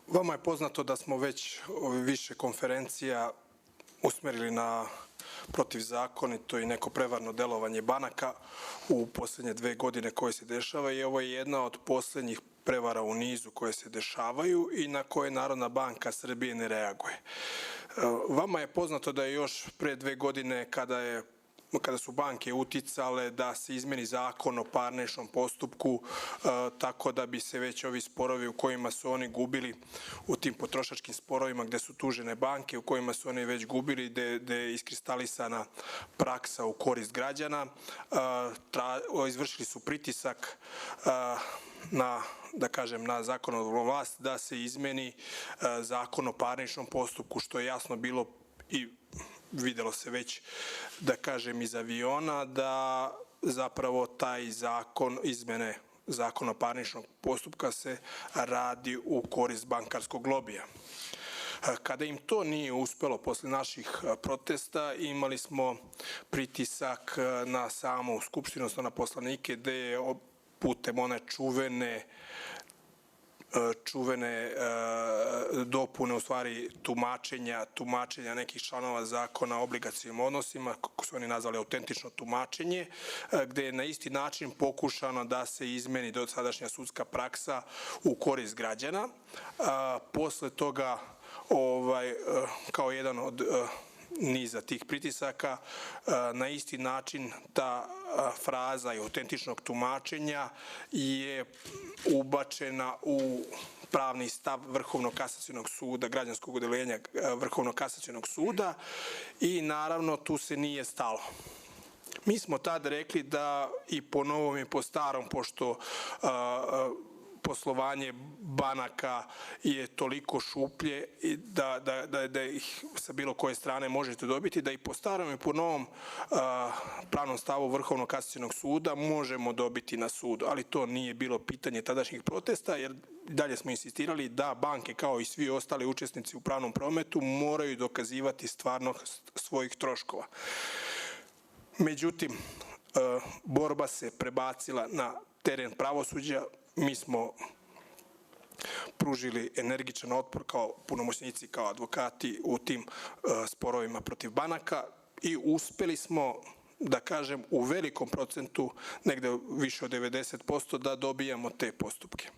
Vama je poznato da smo već više konferencija usmerili na protivzakonito i neko prevarno delovanje banaka u poslednje 2 godine koje se dešava i ovo je jedna od poslednjih prevara u nizu koje se dešavaju i na koje Narodna banka Srbije ne reaguje. Vama je poznato da je još pre 2 godine kada su banke uticale da se izmeni zakon o parničnom postupku tako da bi se već ovi sporovi u kojima su oni gubili u tim potrošačkim sporovima gde su tužene banke u kojima su oni već gubili, gde je iskristalisana praksa u korist građana, izvršili su pritisak na zakonodavnu vlast da se izmeni zakon o parničnom postupku, što je jasno bilo i videlo se već, iz aviona, da zapravo taj zakon, izmene zakona parničnog postupka se radi u korist bankarskog lobija. Kada im to nije uspelo posle naših protesta, imali smo pritisak na samu skupštinu, odnosno na poslanike, gde je putem one čuvene dopune, u stvari tumačenja nekih članova zakona o obligacionim odnosima, kako su oni nazvali autentično tumačenje, gde je na isti način pokušano da se izmeni dosadašnja sudska praksa u korist građana. Posle toga, kao jedan od niza tih pritisaka, na isti način ta fraza i autentičnog tumačenja je ubačena u pravni stav Vrhovnog kasacionog suda, građanskog odeljenja Vrhovnog kasacionog suda i naravno tu se nije stalo. Mi smo tada rekli da i po novom i po starom, pošto poslovanje banaka je toliko šuplje da ih sa bilo koje strane možete dobiti, da i po starom i po novom pravnom stavu Vrhovnog kasacionog suda možemo dobiti na sudu, ali to nije bilo pitanje tadašnjih protesta, jer dalje smo insistirali da banke, kao i svi ostali učesnici u pravnom prometu, moraju dokazivati stvarnost svojih troškova. Međutim, borba se prebacila na teren pravosuđa. Mi smo pružili energičan otpor kao punomoćnici, kao advokati u tim sporovima protiv banaka i uspeli smo, u velikom procentu, negde više od 90%, da dobijamo te postupke.